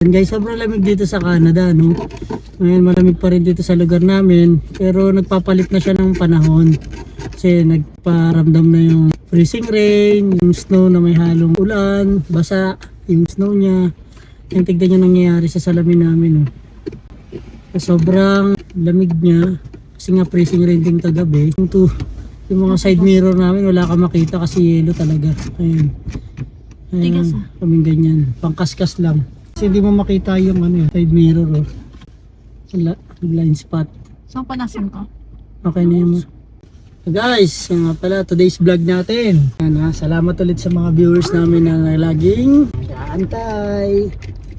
And guys, sobrang lamig dito sa Canada, no? Ngayon malamig pa rin dito sa lugar namin, pero nagpapalit na siya ng panahon. Kasi nagparamdam na yung freezing rain, yung snow na may halong ulan, basa yung snow niya. Yung tignan nyo nangyayari sa salamin namin, no? Sobrang lamig niya, kasi nga freezing rain din kagabi. Yung mga side mirror namin wala ka makita kasi yelo talaga. Ayun. Ayun, kaming ganyan, pangkaskas lang. Kasi hindi mo makita yung side mirror, oh. Blind spot. Saan panasin ko? Okay na yun. So guys, yung nga pala, today's vlog natin. Salamat ulit sa mga viewers namin na laging antay.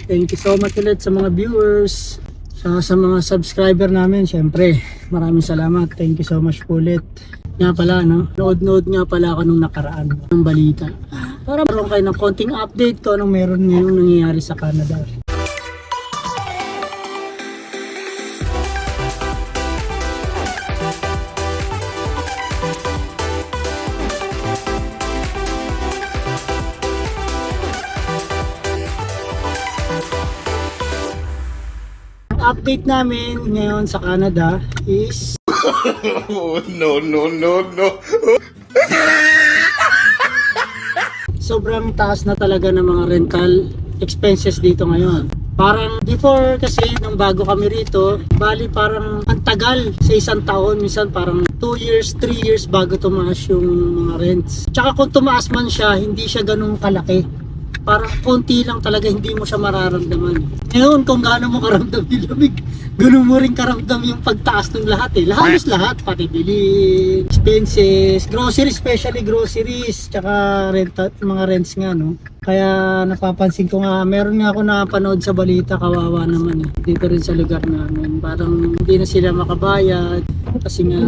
Thank you so much ulit sa mga viewers. Sa mga subscriber namin, syempre, maraming salamat. Thank you so much po ulit. Nga pala, no? Nood nga pala ako nung nakaraan ng balita. Para meron kayo ng konting update ko anong meron ngayong nangyayari sa Canada. Ang update namin ngayon sa Canada is no. sobrang taas na talaga ng mga rental expenses dito ngayon. Parang before kasi nung bago kami rito, bali parang ang tagal sa isang taon, minsan parang 2 years, 3 years bago tumaas yung mga rents. Tsaka kung tumaas man siya, hindi siya ganun kalaki. Parang konti lang talaga, hindi mo siya mararamdaman. Ngayon, kung gaano mo karamdam yung lamig, ganun mo rin karamdam yung pagtaas ng lahat eh. Halos lahat, pati bilhin, expenses, groceries, especially groceries, tsaka mga rents nga, no? Kaya napapansin ko nga, meron nga ako nakapanood sa balita, kawawa naman eh. Dito rin sa lugar namin, parang hindi na sila makabayad. Kasi nga,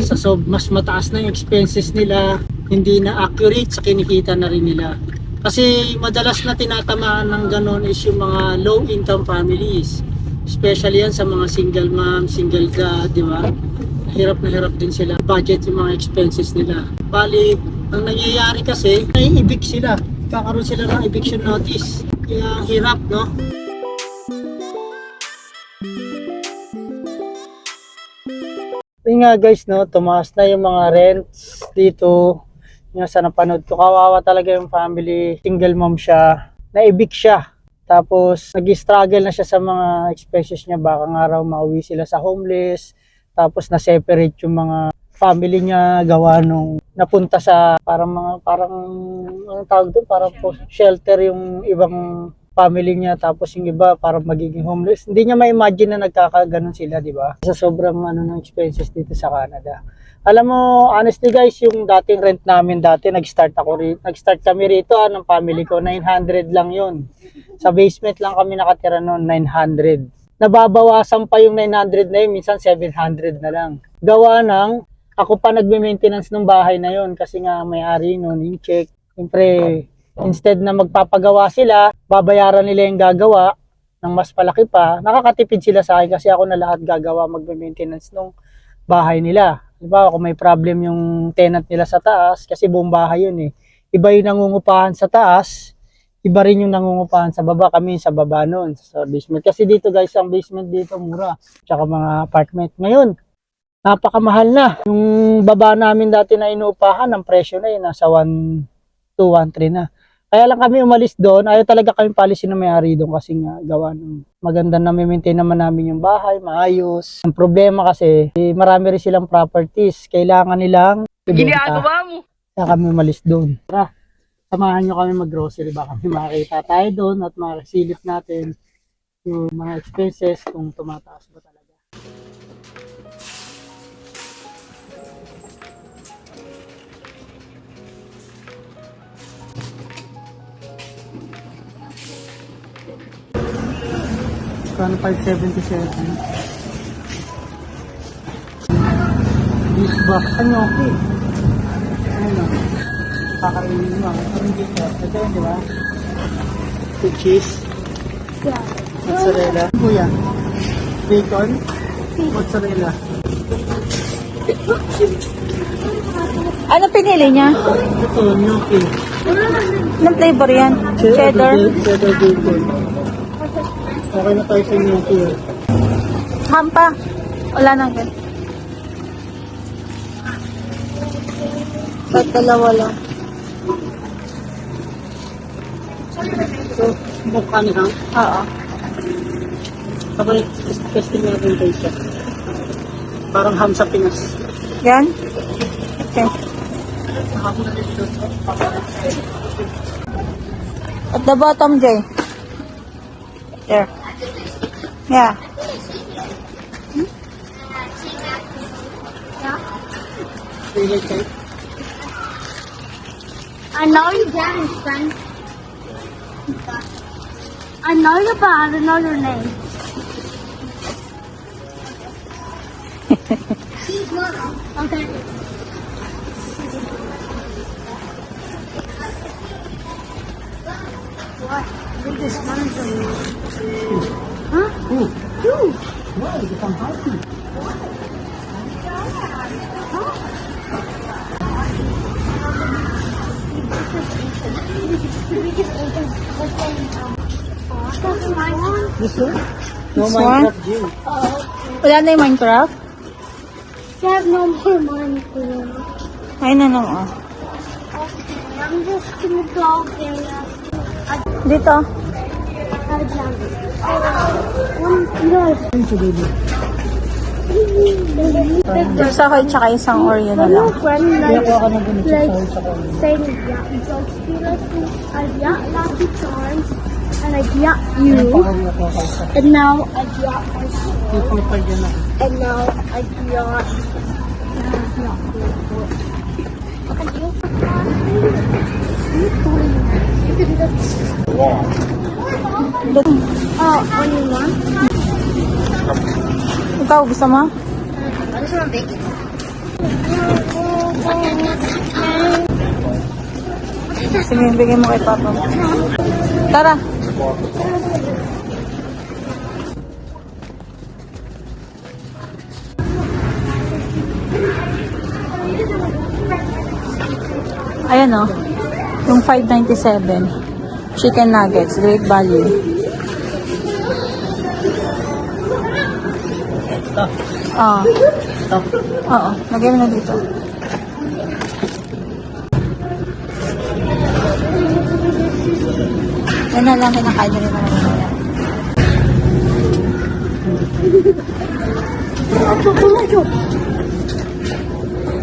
mas mataas na yung expenses nila, hindi na accurate sa kinikita na rin nila. Kasi madalas na tinatamaan ng ganon is yung mga low income families. Especially yan sa mga single mom, single dad, di ba? Hirap na hirap din sila budget yung mga expenses nila. Bali, ang nangyayari kasi, nai-evict sila. Kakaroon sila ng eviction notice. Kaya hirap, no? Yun nga guys, no? Tumaas na yung mga rents dito. Yung sa napanood ko, kawawa talaga yung family, single mom siya, na-evict siya. Tapos nag-struggle na siya sa mga expenses niya, baka nga raw mauwi sila sa homeless. Tapos na-separate yung mga family niya, gawa nung napunta sa anong tawag doon, parang shelter yung ibang family niya, tapos yung iba parang magiging homeless. Hindi niya ma-imagine na nagkakaganon sila, di ba? Sa sobrang ng expenses dito sa Canada. Alam mo, honestly guys, yung dating rent namin nag-start kami rito ng family ko, 900 lang yun. Sa basement lang kami nakatira noon, 900. Nababawasan pa yung 900 na yun, minsan 700 na lang. Gawa ng, ako pa nagme-maintenance ng bahay na yun, kasi nga may-ari noon, yung check. Siyempre, instead na magpapagawa sila, babayaran nila yung gagawa ng mas palaki pa, nakakatipid sila sa akin kasi ako na lahat gagawa, magme-maintenance ng bahay nila. Diba, kung may problem yung tenant nila sa taas, kasi buong bahay yun eh. Iba yung nangungupahan sa taas, iba rin yung nangungupahan sa baba. Kami sa baba noon, sa basement. Kasi dito guys, ang basement dito mura. Tsaka mga apartment. Ngayon, napakamahal na. Yung baba namin dati na inuupahan, ang presyo na yun, nasa 1,200, 1,300 na. Kaya lang kami umalis doon, ayaw talaga kami palisin na may-ari doon kasi nga gawa ng maganda na maintain naman namin yung bahay, maayos. Ang problema kasi, marami rin silang properties, kailangan nilang Ginagawa mo! Kaya kami umalis doon. Tara, samahan nyo kami mag-grocery, baka may makita tayo doon at makasilip natin yung mga expenses kung tumataas ba talaga. Kano 577. Beef box. Ano okay? Ano? Kakainin mo. Ano dito? Ito yun, di ba? With cheese. Yeah. Mozzarella. Kuya. Bacon. Mozzarella. Ano pinili niya? Ito, gnocchi. Anong flavor yan? Cheddar? Cheddar bacon. Okay na tayo sa immunity. Hampa. Wala nang gan. Ba't dalawa lang? So, mukha ni Hank. Oo. Sabay, testing natin tayo siya. Parang ham sa Pinas. Yan? Okay. At the bottom, Jay. There. Yeah. I know your dad's friend. I know your but I don't know your name. Okay. What? Look this one from you. Huh? Ooh. Wow, you become happy. This one? No This Minecraft Gym. Wala na yung Minecraft? I have no more money for you. Ay na naman. I'm just gonna go there. Dito. Juice ako tsaka isang Oreo na lang. Friend Kaya likes ko na ganito sa like sa kanya. saying yeah jokes. He likes to Lucky Charms and yeah you. Pakawin ako sa And now I got myself. people dyan na. And now I got. Oh, only one? Ikaw, gusto mo? I just want bacon. Sige, bigay mo kay Papa. Tara. Ayan o. Yung 597. Chicken nuggets. Great value. Ito. Ah. Ito. Oo. Lagay mo na dito. Yan na lang kinakain na rin naman nila.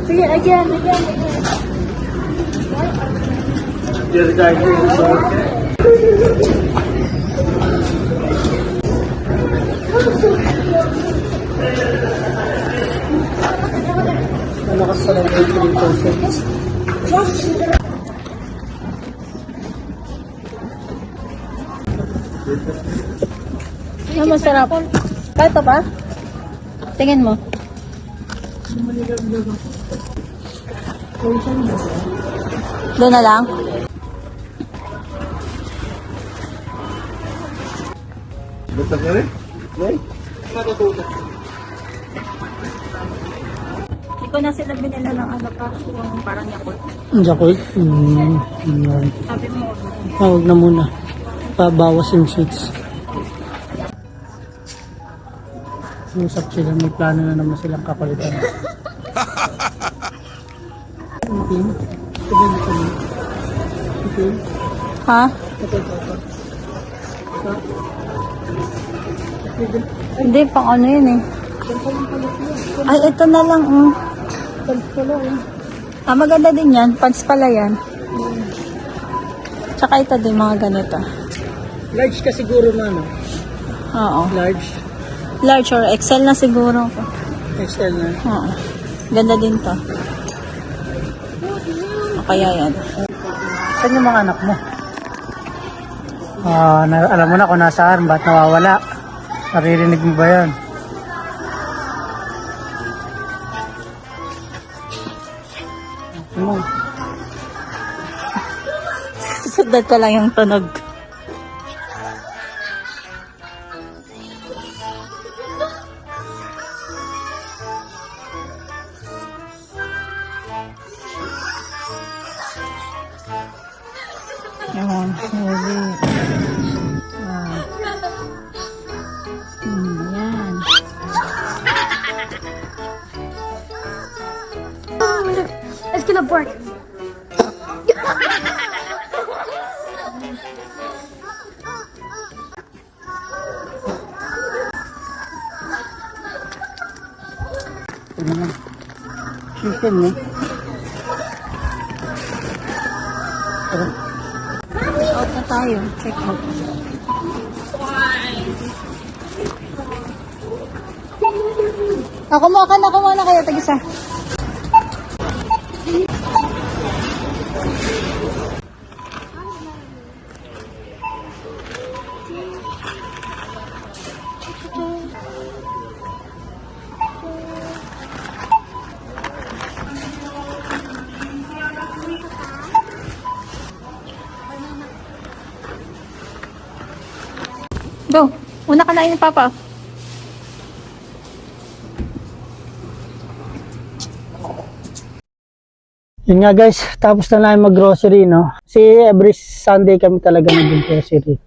Sige, again. Dear guys, malakas sa lang 3%. Ano masarap? Kahit pa? Tingin mo. Doon na lang? Hindi ko na sila binila ng ano pa, yung parang Yakult. Jacoy? Sabi mo, Huwag na muna. Pabawas yung sweets. Usap sila, may plano na naman silang kapalitan. Okay. Okay. ha? Hindi, pang ano yun eh. Ay, ito na lang. Ah, maganda din yan. Pants pala yan. Tsaka ito din, mga ganito. Large ka siguro na, no? Oo. Large. Large or XL na siguro. XL na. Oo. Ganda din to. O kaya yan. Saan yung mga anak mo? Alam mo na kung nasaan, ba't nawawala? Naririnig mo ba yan? Ano? Sundan ko lang yung tunog. Yun, sorry. It's gonna work. Ito naman. Chicken eh. Out na tayo. Check out. Ako muna kayo. Tag-isa. Go. Una ka na ni Papa. Yun nga guys, tapos na namin mag-grocery, no? Kasi every Sunday kami talaga nag-grocery.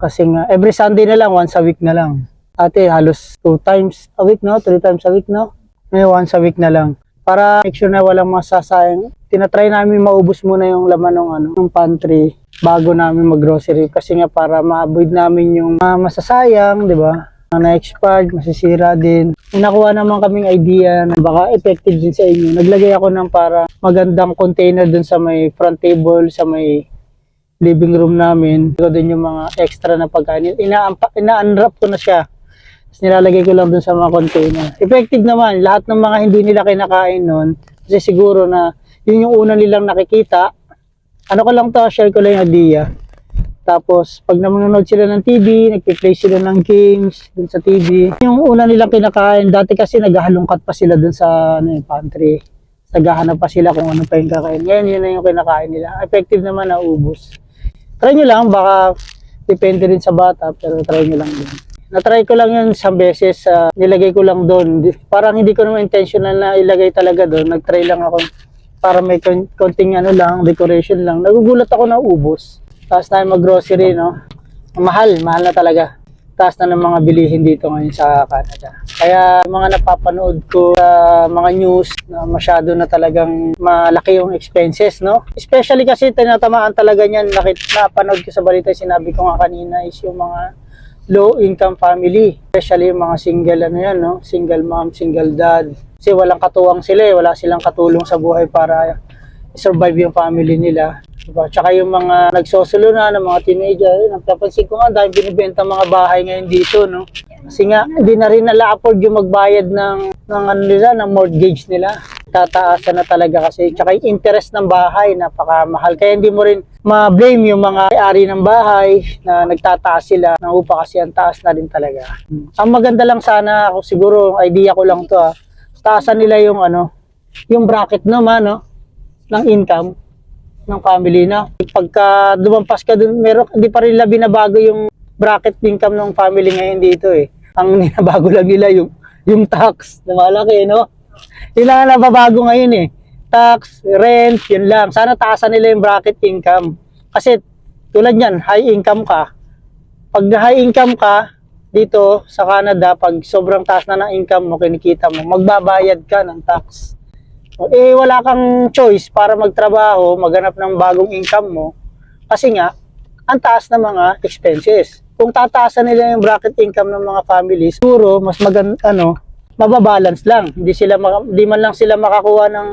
Kasi nga, every Sunday na lang, once a week na lang. Ate, halos 2 times a week, no? 3 times a week, no? Ngayon, once a week na lang. Para make sure na walang masasayang. Tinatry namin maubos muna yung laman ng pantry bago namin mag-grocery. Kasi nga, para ma-avoid namin yung masasayang, di ba? Na-expired, masisira din. Nakuha naman kaming idea na baka effective din sa inyo. Naglagay ako ng para magandang container dun sa may front table, sa may living room namin. Ito din yung mga extra na pagkain. Ina-unwrap ko na siya. Tapos nilalagay ko lang dun sa mga container. Effective naman. Lahat ng mga hindi nila kinakain nun. Kasi siguro na yun yung una nilang nakikita. Ano ko lang to, share ko lang yung idea. Tapos, pag nanonood sila ng TV, nagpi-play sila ng games dun sa TV. Yung una nilang kinakain, dati kasi naghahalongkat pa sila dun sa pantry. Naghahanap pa sila kung ano pa yung kakain. Ngayon, yun na yung kinakain nila. Effective naman na ubos. Try nyo lang, baka depende rin sa bata, pero try nyo lang din. Na-try ko lang yun isang beses, nilagay ko lang doon. Parang hindi ko naman intentional na ilagay talaga doon. Nag-try lang ako para may konting decoration lang. Nagugulat ako na ubos. Taas na yung mag-grocery, no? Mahal na talaga. Taas na ng mga bilihin dito ngayon sa Canada. Kaya mga napapanood ko sa mga news na masyado na talagang malaki yung expenses, no? Especially kasi tinatamaan talaga niyan. Napanood ko sa balita, sinabi ko nga kanina, is yung mga low-income family. Especially yung mga single, no? Single mom, single dad. Kasi walang katuwang sila, wala silang katulong sa buhay para survive yung family nila. Diba? Tsaka yung mga nagsosolo na ng mga teenager, napapansin ko nga dahil binibenta mga bahay ngayon dito, no? Kasi nga, hindi na rin nala-afford yung magbayad ng mortgage nila. Tataasan na talaga kasi. Tsaka yung interest ng bahay, napakamahal. Kaya hindi mo rin ma-blame yung mga may-ari ng bahay na nagtataas sila ng upa kasi ang taas na rin talaga. Ang maganda lang sana, ako siguro, idea ko lang to taasan nila yung bracket naman, no? Ng income ng family na. Pagka lumampas ka dun, hindi pa rin nila binabago yung bracket income ng family ngayon dito eh. Ang binabago lang nila yung tax na malaki, no? Yun lang ang nababago ngayon eh. Tax, rent, yun lang. Sana taasan nila yung bracket income. Kasi tulad yan, high income ka. Pag high income ka dito sa Canada, pag sobrang taas na ng income mo, kinikita mo, magbabayad ka ng tax. Wala kang choice para magtrabaho, maghanap ng bagong income mo kasi nga, ang taas ng mga expenses. Kung tataasan nila yung bracket income ng mga families, siguro mas mababalance lang. Hindi man lang sila makakuha ng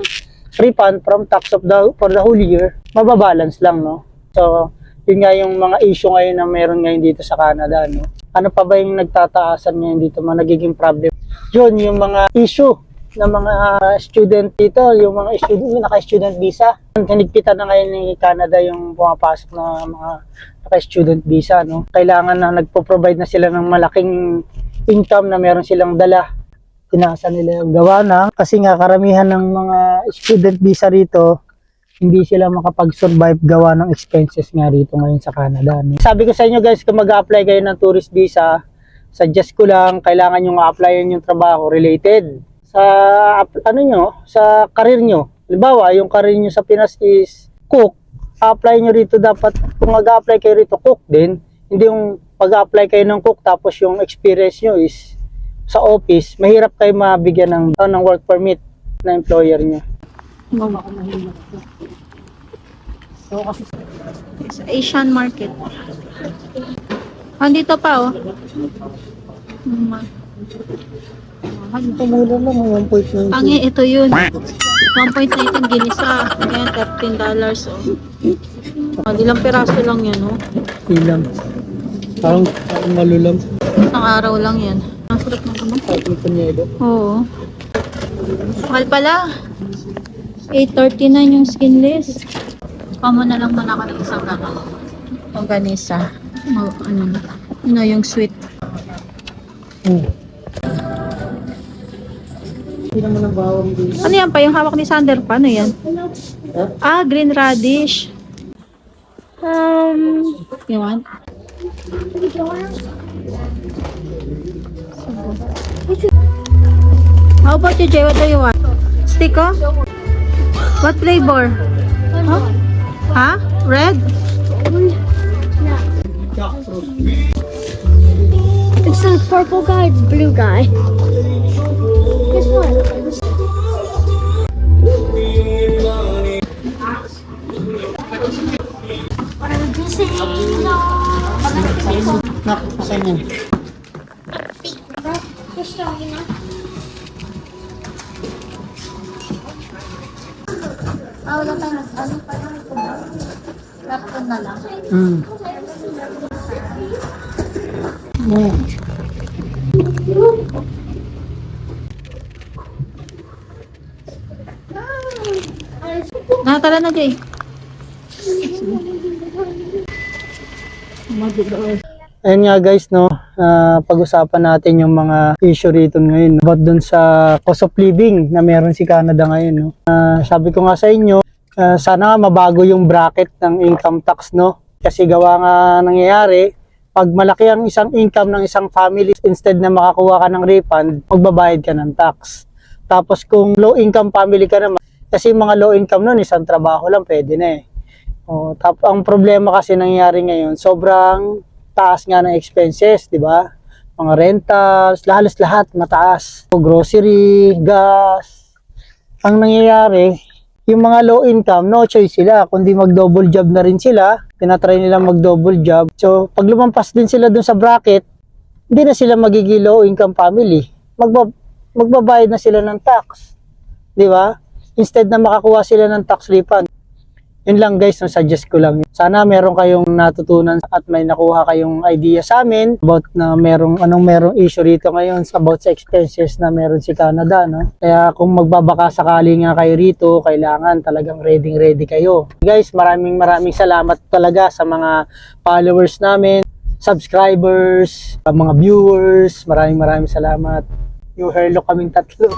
refund from tax for the whole year, mababalance lang, no? So, yun nga yung mga issue ngayon na meron ngayon dito sa Canada, no? Ano pa ba yung nagtataasan ngayon dito, nagiging problem? Yun, yung mga issue ng mga student dito, yung mga naka-student visa. Hinigpitan na ngayon ng Canada yung pumapasok na mga naka-student visa, no? Kailangan na nagpo-provide na sila ng malaking income na meron silang dala. Tinasa nila yung gawa na. Kasi nga karamihan ng mga student visa rito, hindi sila makapag-survive gawa ng expenses nga rito ngayon sa Canada, no? Sabi ko sa inyo guys, kung mag-a-apply kayo ng tourist visa, suggest ko lang, kailangan nyo ma-applyan yung trabaho related sa sa career nyo. Halimbawa, yung career nyo sa Pinas is cook, apply nyo rito dapat, kung mag-apply kayo rito, cook din. Hindi yung pag-apply kayo ng cook tapos yung experience nyo is sa office, mahirap kayo mabigyan ng work permit na employer nyo. Sa Asian market. Andito pa, oh. Pumula lang, 1.9. Ito yun. 1.19 ginisa. Ayan, $13. Oh. Ilang piraso lang yan, oh. Ilang. Parang malulam. Isang araw lang yan. Ang sarap ng ano. Kahit may panyedo. Oo. Mahal pala. 8.39 yung skinless. Pamo na lang muna ako ng isang organisa. Yung sweet. Hindi naman ang bawang din. Ano yan pa? Yung hawak ni Sander pa? Ano yan? Ah, green radish. You want? How about you, Jay? What do you want? Stick, oh? What flavor? Huh? Huh? Red? It's the purple guy, it's blue guy. Guess what? What are we missing? Nak, pasain yan. Gusto mo na? Wala tayo ano pa lang ito. Laptop na lang. Tara na, Jay. Ayun nga guys, no, pag-usapan natin yung mga issue rito ngayon about dun sa cost of living na meron si Canada ngayon. No? Sabi ko nga sa inyo, sana nga mabago yung bracket ng income tax, no? Kasi gawa nga nangyayari, pag malaki ang isang income ng isang family, instead na makakuha ka ng refund, magbabayad ka ng tax. Tapos kung low income family ka naman, kasi mga low income nun, isang trabaho lang, pwede na eh. Ang problema kasi nangyayari ngayon, sobrang taas nga ng expenses, di ba? Mga rentals, halos lahat mataas. Grocery, gas. Ang nangyayari, yung mga low income, no choice sila. Kundi mag-double job na rin sila. Tinatry nila mag-double job. So, pag lumampas din sila dun sa bracket, hindi na sila magiging low income family. Magbabayad na sila ng tax. Di ba? Instead na makakuha sila ng tax refund. Yun lang guys, suggest ko lang. Sana meron kayong natutunan at may nakuha kayong idea sa amin about na merong issue rito ngayon about sa expenses na meron si Canada, no? Kaya kung magbabaka sakali nga kayo rito, kailangan talagang ready kayo. Guys, maraming salamat talaga sa mga followers namin, subscribers, mga viewers. Maraming salamat. Yung hairlock kaming tatlo.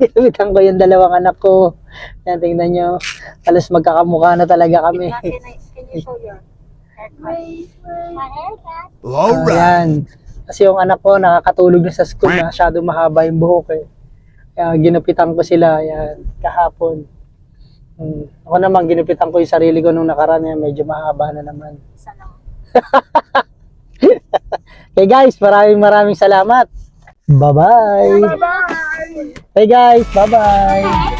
Nilapitan ko yung dalawang anak ko. Yan, tingnan nyo. Alas magkakamukha na talaga kami. Can you show your haircut? Ayan. Kasi yung anak ko nakakatulog na sa school. Masyado mahaba yung buhok eh. Kaya ginupitan ko sila. Ayan, kahapon. Ako naman, ginupitan ko yung sarili ko nung nakaraan. Yan, medyo mahaba na naman. Okay guys, maraming salamat. Bye-bye. Bye-bye. Hey guys, bye-bye.